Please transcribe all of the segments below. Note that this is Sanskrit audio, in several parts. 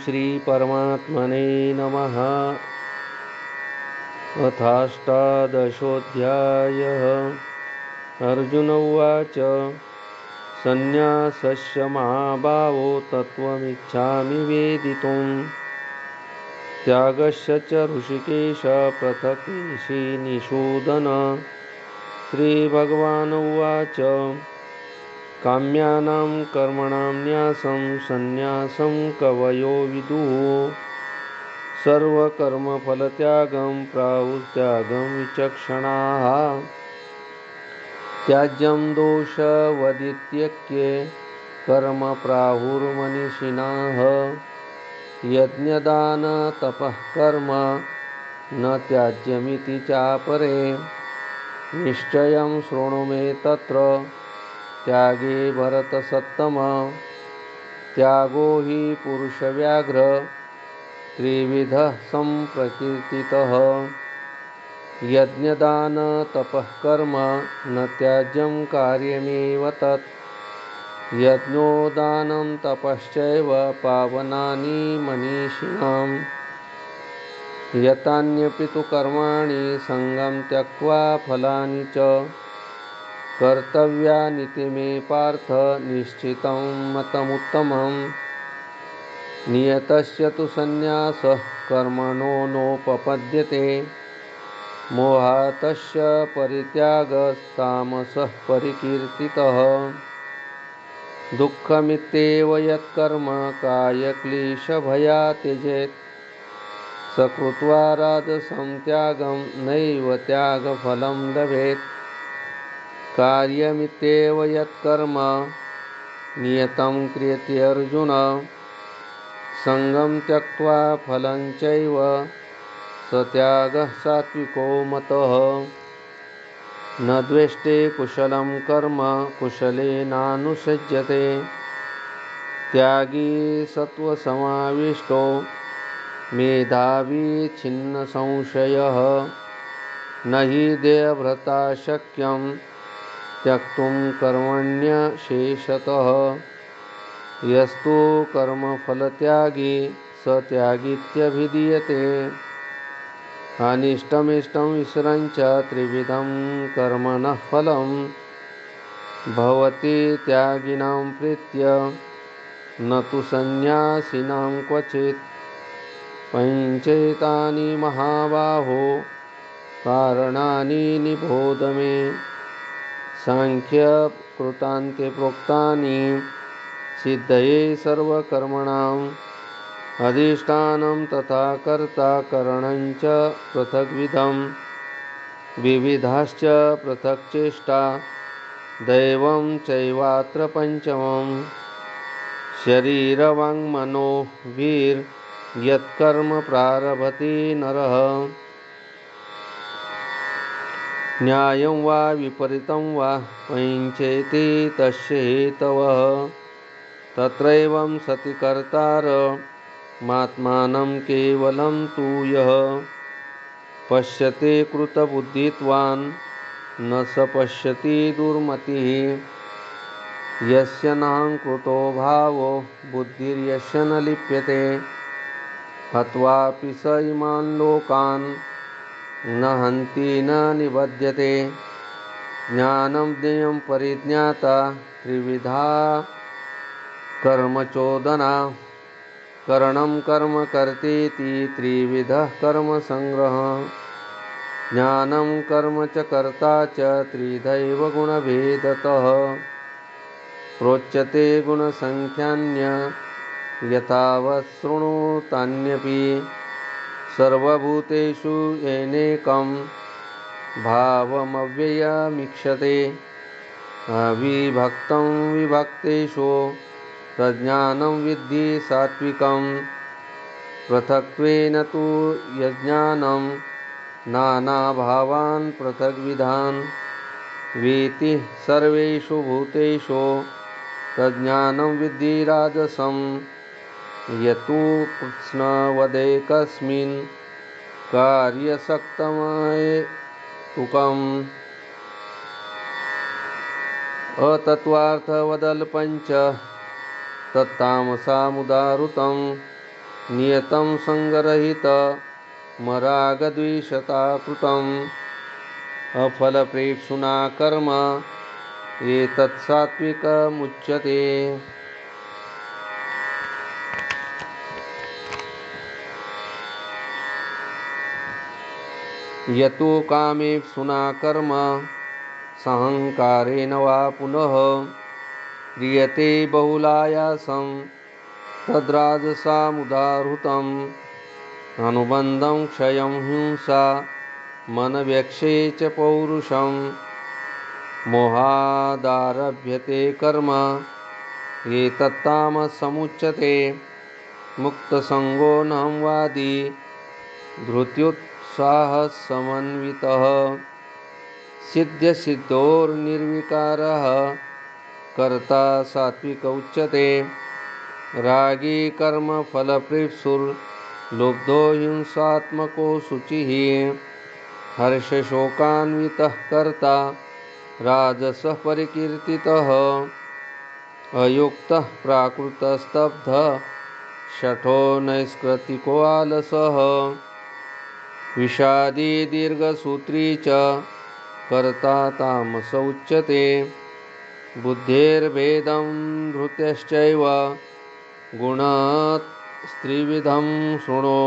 श्रीपरमात्मने नमः। अथाष्टादशोऽध्यायः। अर्जुन उवाच संन्यासस्य महाभावो तत्त्वमिच्छामि वेदितुम् त्यागस्य च ऋषिकेश पृथक् निषूदन। श्रीभगवान् उवाच काम्यानां कर्मणां न्यासं संन्यासं कवयो विदुः सर्वकर्मफलत्यागं प्राहुस्त्यागं विचक्षणाः। त्याज्यं दोषवदित्यक्ये कर्म प्राहुर्मनीषिणः यज्ञदानतपः कर्म न त्याज्यमिति चापरे। निश्चयं शृणु मे तत्र त्यागे भरतसत्तम। त्यागो हि पुरुषव्याघ्र त्रिविधः सम्प्रकीर्तितः यज्ञदानतपः कर्म न त्याज्यं कार्यमेव तत्। यज्ञो दानं तपश्चैव पावनानि मनीषिणाम् यतान्यपि तु कर्माणि सङ्गं त्यक्त्वा फलानि च कर्तव्यानिति मे पार्थ निश्चितं मतमुत्तमम्। नियतस्य तु संन्यासः कर्मणो नोपपद्यते मोहातस्य परित्यागस्तामसः परिकीर्तितः। दुःखमित्येव यत्कर्म कायक्लेशभयात् त्यजेत् स कृत्वा राजसं त्यागं नैव त्यागफलं लभेत्। कार्यमित्येव यत्कर्म नियतं क्रियते अर्जुन सङ्गं त्यक्त्वा फलं चैव स त्यागः सात्विको मतः। न द्वेष्टे कुशलं कर्म कुशलेनानुसज्जते त्यागी सत्त्वसमाविष्टो मेधावी छिन्नसंशयः। न हि देहभृता शक्यं त्यक्तुं कर्मण्यशेषतः यस्तु कर्मफलत्यागी स त्यागीत्यभिधीयते। अनिष्टमिष्टं विसरं च त्रिविधं कर्मणः फलं भवति त्यागिनां प्रीत्य न तु संन्यासिनां क्वचित्। पञ्चैतानि महाबाहो कारणानि निबोध मे सांख्यकृतान्ते प्रोक्तानि सिद्धये सर्वकर्मणाम् अधिष्ठानं तथा कर्ता करणं च पृथग्विधं विविधाश्च पृथक् चेष्टा दैवं चैवात्र पञ्चमम्। शरीरवाङ्मनोभिर्यत्कर्म प्रारभते नरः न्यायं वा विपरीतं वा पञ्चेति तस्य हेतवः। तत्रैवं सति कर्तारमात्मानं केवलं तु यः पश्यति कृतबुद्धित्वान् न स पश्यति दुर्मतिः। यस्य नाहङ्कृतो भावो बुद्धिर्यस्य न लिप्यते हत्वापि स इमान् लोकान् न हन्ति न निबध्यते। ज्ञानं ज्ञेयं परिज्ञाता त्रिविधा कर्मचोदना करणं कर्म कर्तेति त्रिविधः कर्मसङ्ग्रहः। ज्ञानं कर्म च कर्ता च त्रिधैव गुणभेदतः प्रोच्यते गुणसङ्ख्यान्य यथावत् शृणुतान्यपि। सर्वभूतेषु येनैकं भावमव्ययमीक्षते अविभक्तं विभक्तेषु तज्ज्ञानं विद्धि सात्विकम्। पृथक्त्वेन तु यज्ञानं नानाभावान् पृथग्विधान् वेति सर्वेषु भूतेषु तज्ज्ञानं विद्धि राजसं। यतु कृत्स्नवदेकस्मिन् कार्यसक्तमहेतुकम् अतत्त्वार्थवदल्पञ्च तत्तामसामुदाहृतं नियतं सङ्गरहितमरागद्वेषता कृतम् अफलप्रेप्सुना कर्म एतत् सात्विकमुच्यते। यतो कामेप्सुना कर्म सहङ्कारेण वा पुनः क्रियते बहुलायासं तद्राजसामुदाहृतम् अनुबन्धं क्षयं हिंसा मनव्यक्षे च पौरुषं मोहादारभ्यते कर्म एतत्तामसमुच्यते। मुक्तसङ्गो नहंवादी धृत्युत्साहसमन्वितः सिद्ध्यसिद्धोर्निर्विकारः कर्ता सात्विक उच्यते। रागी कर्मफलप्रेप्सुर्लुब्धो हिंसात्मको शुचिः हर्षशोकान्वितः कर्ता राजसः परिकीर्तितः अयुक्तः प्राकृतस्तब्धः शठो नैष्कृतिको आलसः विषादी दीर्घसूत्री च कर्ता तामस उच्यते। बुद्धेर्भेदं धृत्यश्चैव गुणस्त्रिविधं शृणु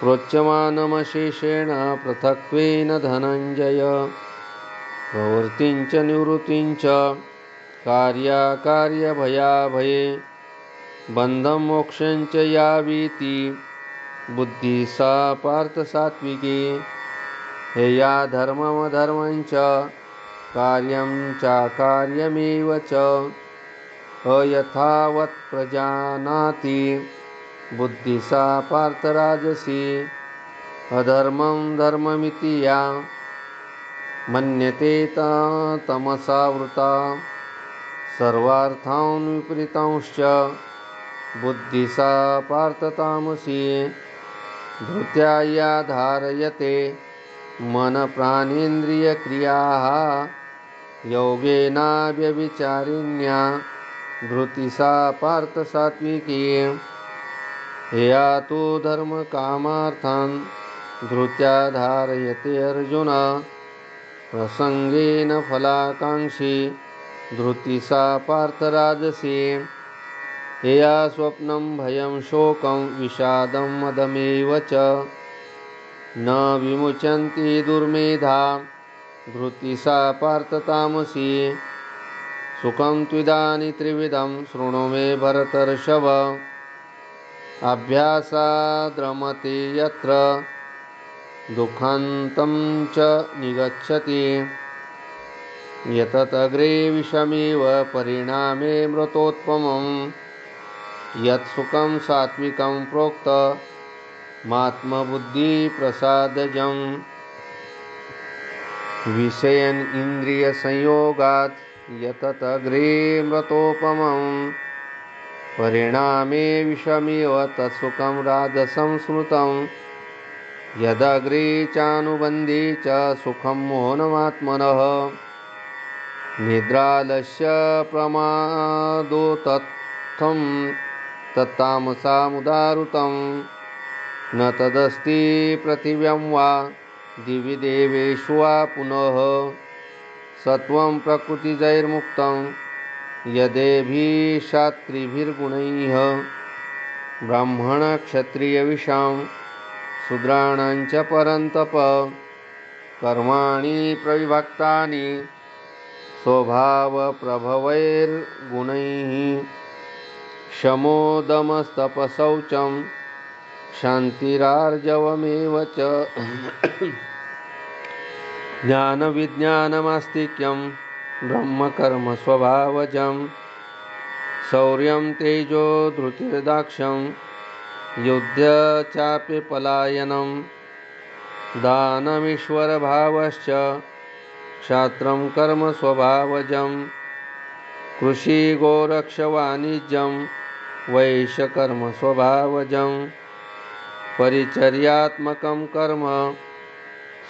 प्रोच्यमानमशेषेण पृथक्त्वेन धनञ्जय प्रवृत्तिं च निवृत्तिं च कार्याकार्यभयाभये बन्धं मोक्षं च या वीति बुद्धि सा पार्थ सात्विकी। हेया धर्ममधर्मं च कार्यं चाकार्यमेव च अयथावत् प्रजानाति बुद्धि सा पार्थ राजसी। अधर्मं धर्ममिति या मन्यते तमसा वृता सर्वार्थान् विपरीतांश्च बुद्धि सा पार्थ तामसी। धृत्या या धारयते मनप्राणेन्द्रियक्रियाः योगेनाव्यभिचारिण्या धृति सा पार्थ सात्विकी। या तु धर्मकामार्थान् धृत्या धारयते अर्जुन प्रसंगेन फलाकांक्षी धृति सा पार्थ राजसी। या स्वप्नं भयं शोकं विषादं मदमेव च न विमुच्यन्ति दुर्मेधा धृति सा पार्थ तामसी। सुखं त्विदानीं त्रिविधं शृणु मे भरतर्षभ अभ्यासाद्रमते यत्र दुःखान्तं च निगच्छति यततग्रे विषमेव परिणामे मृतोत्पमम् यत् सुखं सात्विकं प्रोक्तमात्मबुद्धिप्रसादजं विषयन् इन्द्रियसंयोगात् यततग्रे मृतोपमं परिणामे विषमेव तत्सुखं राजसं स्मृतं यदग्रे चानुबन्धे च सुखं मोहनमात्मनः निद्रालस्य प्रमादो तत्थं तत्तामसामुदाहृतं न तदस्ति पृथिव्यां वा दिवि देवेषु वा पुनः सत्वं प्रकृतिजैर्मुक्तं यदेभिशात्रिभिर्गुणैः ब्राह्मणक्षत्रियविषां शूद्राणां च परन्तप कर्माणि प्रविभक्तानि स्वभावप्रभवैर्गुणैः शमो दमस्तपशौचं क्षान्तिरार्जवमेव च ज्ञानविज्ञानमास्तिक्यं ब्रह्मकर्म स्वभावजं शौर्यं तेजो धृतिर्दाक्ष्यं युद्ध चापि पलायनं दानमीश्वरभावश्च क्षात्रं कर्म स्वभावजं कृषिगोरक्षवाणिज्यं वैश्यकर्म स्वभावजं परिचर्यात्मकं कर्म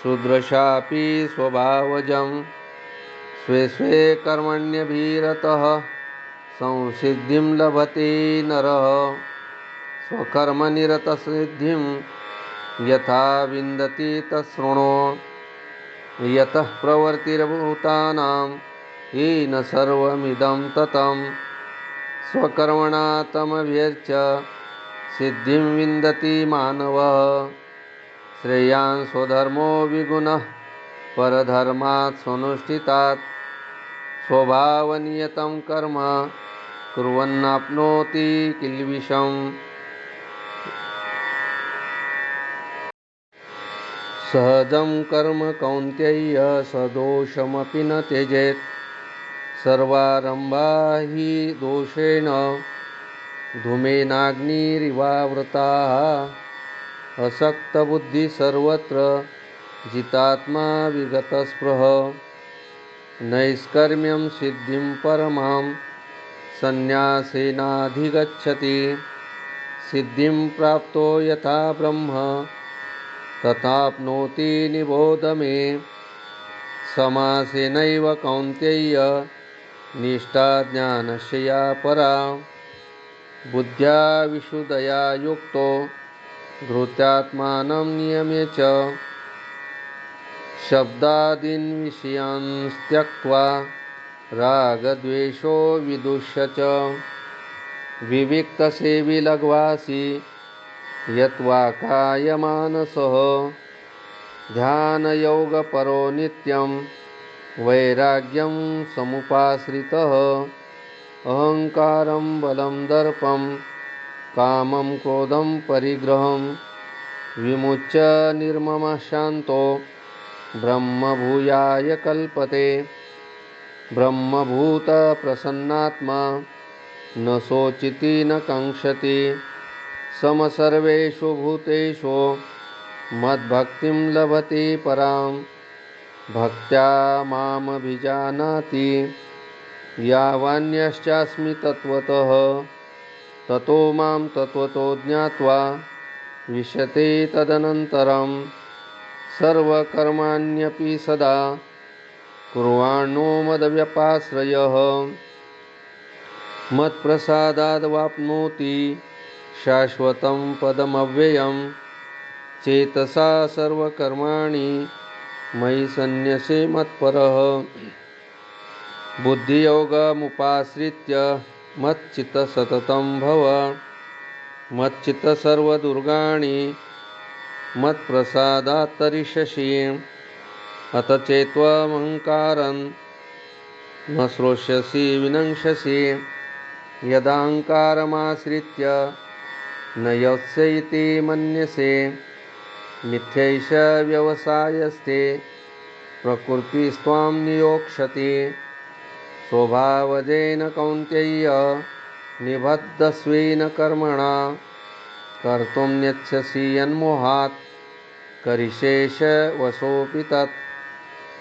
शूद्रशापि स्वभावजं स्वे स्वे कर्मण्यभिरतः संसिद्धिं लभते नरः स्वकर्मनिरतसिद्धिं यथा विन्दति तच्छृणु। यतः प्रवृत्तिर्भूतानां येन सर्वमिदं ततं स्वकर्मणा तमभ्यर्च्य सिद्धिं विन्दति मानवः। श्रेयान् स्वधर्मो विगुणः परधर्मात् स्वनुष्ठितात् स्वभावनियतं कर्म कुर्वन्नाप्नोति किल्बिषम्। सहजं कर्म कौन्तेय सदोषमपि न त्यजेत्। सर्वारम्भा हि दोषेण धूमेनाग्निरिवावृताः। असक्तबुद्धिः सर्वत्र जितात्मा विगतस्पृहः। नैष्कर्म्यं सिद्धिं परमां सन्न्यासेनाधिगच्छति। सिद्धिं प्राप्तो यथा ब्रह्म तथाप्नोति निबोध मे। समासेनैव कौन्तेय निष्ठा ज्ञानस्य या परा। बुद्ध्या विशुद्धया युक्तो धृत्यात्मानं नियम्य च शब्दादीन् विषयान् त्यक्त्वा रागद्वेषो विदुष्य च विविक्तसेवी लघ्वासी यत्वा कायमानसः ध्यानयोगपरो नित्यं वैराग्यं समुपाश्रितः। अहंकारं बलं दर्पं कामं क्रोधं परिग्रहं विमुच्य निर्ममः शान्तो ब्रह्मभूयाय कल्पते। ब्रह्मभूतप्रसन्नात्मा न शोचति न काङ्क्षति समसर्वेषु भूतेषु मद्भक्तिं लभते परां। भक्त्या मामभिजानाति यावान्यश्चास्मि तत्त्वतः ततो मां तत्त्वतो ज्ञात्वा विशते तदनन्तरं। सर्वकर्माण्यपि सदा कुर्वाणो मद्व्यपाश्रयः मत्प्रसादाद्वाप्नोति शाश्वतं पदमव्ययम्। चेतसा सर्वकर्माणि मयि सन्न्यसे मत्परः। बुद्धियोगमुपाश्रित्य मच्चित्तः सततं भव। मच्चित्तः सर्वदुर्गाणि मत्प्रसादात् तरिष्यसि। अथ चेत्त्वमहङ्कारं न श्रोष्यसि विनङ्क्षसि। यदाहङ्कारमाश्रित्य न योत्स्य इति मन्यसे। मिथ्यैष व्यवसायस्ते प्रकृतिस्त्वां नियोक्ष्यति। स्वभावजेन कौन्तेय निबद्धस्वेन कर्मणा कर्तुं नेच्छसि यन्मोहात् करिष्येष वशोऽपि तत्।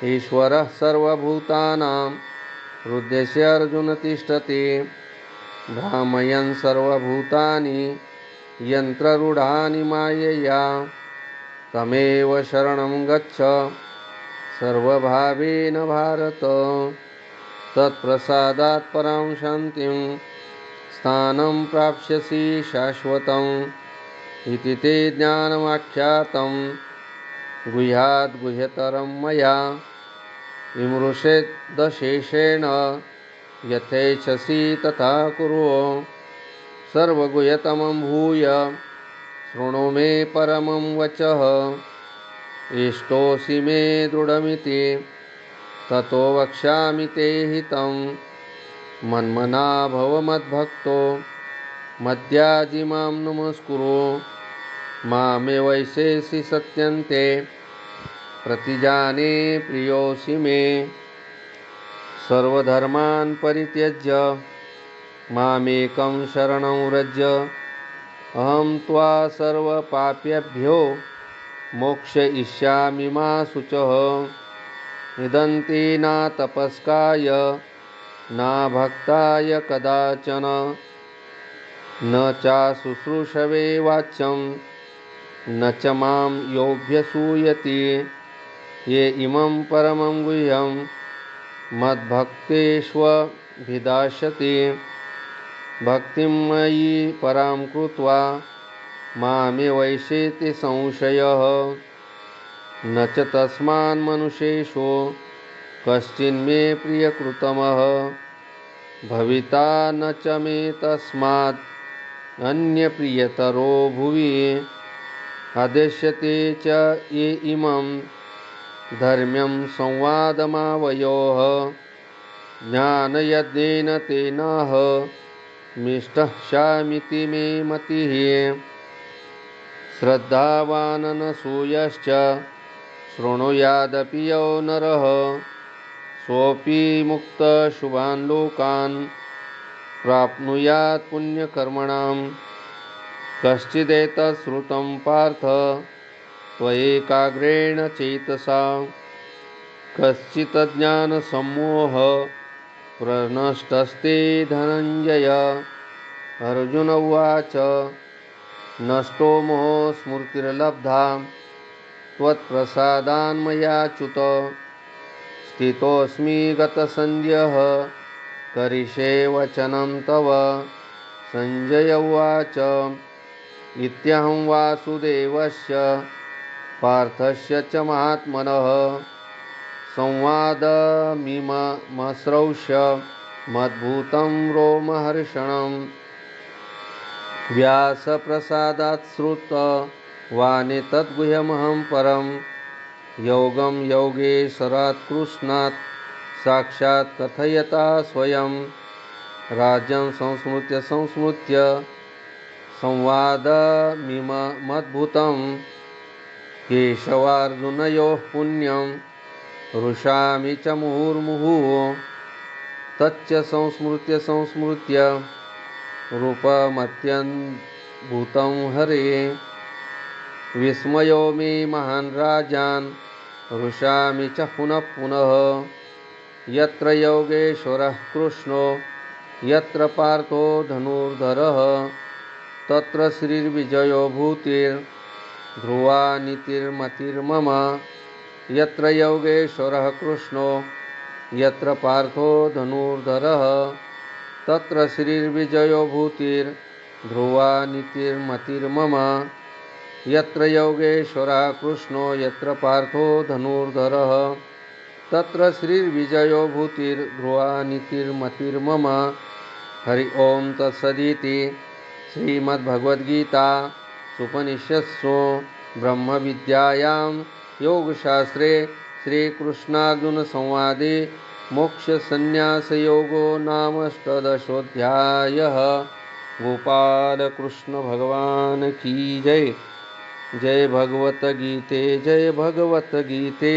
ईश्वरः सर्वभूतानां हृदयस्य अर्जुन तिष्ठति। भ्रामयन् सर्वभूतानि यन्त्ररूढानि मायया। तमेव शरणं गच्छ सर्वभावेन भारत। तत्प्रसादात् परां शान्तिं स्थानं प्राप्स्यसि शाश्वतम्। इति ते ज्ञानमाख्यातं गुह्याद् गुह्यतरं मया। विमृशेदशेषेण यथेच्छसि तथा कुरु। सर्वगुह्यतमं भूय शृणु मे परमं वचः। इष्टोऽसि मे दृढमिति ततो वक्ष्यामि ते हितं। मन्मना भव मद्भक्तो मद्याजिमां नमस्कुरु। मामेवैषेसि सत्यन्ते प्रतिजाने प्रियोऽसि मे। सर्वधर्मान् परित्यज्य मामेकं शरणं व्रज। अहं त्वा सर्वपापेभ्यो मोक्षयिष्यामि मा शुचः। निदन्ति न तपस्काय न भक्ताय कदाचन न चाशुश्रूषवे वाच्यं न च मां योऽभ्यसूयति। ये इमं परमं गुह्यं मद्भक्तेष्वभिधास्यति। भक्तिं मयि परां कृत्वा मामे वैशेति संशयः न च तस्मान् मनुष्येषु कश्चिन्मे प्रियकृतमः भविता न च मे तस्मात् अन्यप्रियतरो भुवि आदेश्यते च ये इमं धर्म्यं संवादमावयोः ज्ञानयज्ञेन तेनाह मिष्टः स्यामिति मे मतिः श्रद्धावाननसूयश्च शृणुयादपि यो नरः सोऽपि मुक्तशुभान् लोकान् प्राप्नुयात् पुण्यकर्मणाम् कश्चिदेतत् श्रुतं पार्थ त्वयैकाग्रेण चेतसा कश्चिदज्ञानसम्मोह प्रनष्टस्ते धनञ्जय अर्जुन उवाच नष्टो मोहो स्मृतिर्लब्धा त्वत्प्रसादान्मयाच्युत स्थितोऽस्मि गतसन्ध्यः करिष्ये वचनं तव सञ्जय उवाच इत्यहं वासुदेवस्य पार्थस्य च महात्मनः संवादमिममश्रौष्य मद्भूतं रोमहर्षणम् व्यासप्रसादात् श्रुतवानेतद्गुह्यमहं परं योगं योगेश्वरात् कृष्णात् साक्षात् कथयता स्वयं राज्यं संस्मृत्य संवादमिममद्भुतं केशवार्जुनयोः पुण्यं रुषामि च मुहुर्मुहुः तच्च संस्मृत्य रूपमत्यद्भुतं हरे विस्मयो मे महान् राजान् रुषामि च पुनः पुनः यत्र योगेश्वरः कृष्णो यत्र पार्थो धनुर्धरः तत्र श्रीर्विजयो भूतिर्ध्रुवा नीतिर्मतिर्मम यत्र योगेश्वरः कृष्णो यत्र पार्थो धनुर्धरः तत्र श्रीर्विजयो भूतिर्ध्रुवा नीतिर्मतिर्मम यत्र योगेश्वरः कृष्णो यत्र पार्थो धनुर्धरः तत्र श्रीर्विजयो भूतिर्ध्रुवा नीतिर्मतिर्मम हरि ओं तत्सदिति श्रीमद्भगवद्गीता उपनिषत्सु ब्रह्मविद्यायां योगशास्त्रे श्रीकृष्णार्जुनसंवादे मोक्षसंन्यासयोगो नाम अष्टादशोऽध्यायः। गोपालकृष्ण भगवान की जय। जय भगवत गीते जय भगवत गीते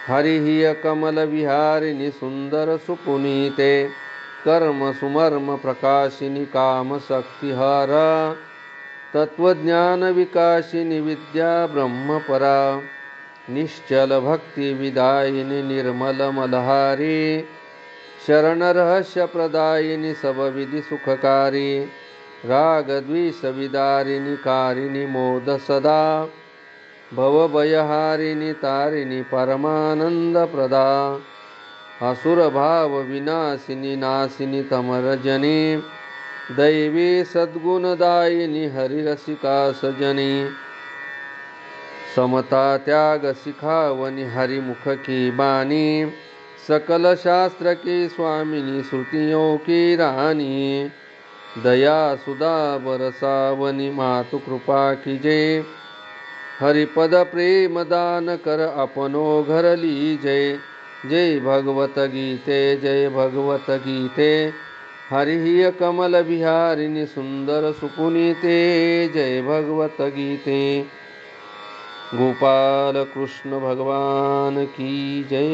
हरिः कमल विहारिणि सुंदर सुपुनीते कर्म सुमर्म प्रकाशिनी काम शक्तिहार तत्वज्ञान विकासिनी विद्या ब्रह्मपरा निश्चल भक्ति विदायिनी निर्मल मलहारी शरण रहस्य प्रदायिनी सब विधि सुखकारी राग द्वेष विदारिणी कारिणी मोद सदा भवभयहारिणी तारिणी परमानंद प्रदा असुर भाव विनाशिनी नाशिनी तमरजनी दैवी सद्गुणदायिनी हरिरसिका सजनी समता त्याग सिखावनी हरिमुख की बानी सकल शास्त्र की स्वामिनी श्रुतियों की रानी दया सुधा बरसावनी मातु कृपा कीजे हरिपद प्रेम दान कर अपनो घर लीजे। जय भगवत गीते जय भगवत गीते हरिः कमल विहारिणि सुंदर सुपुनीते जय भगवत गीते। गोपाल कृष्ण भगवान की जय।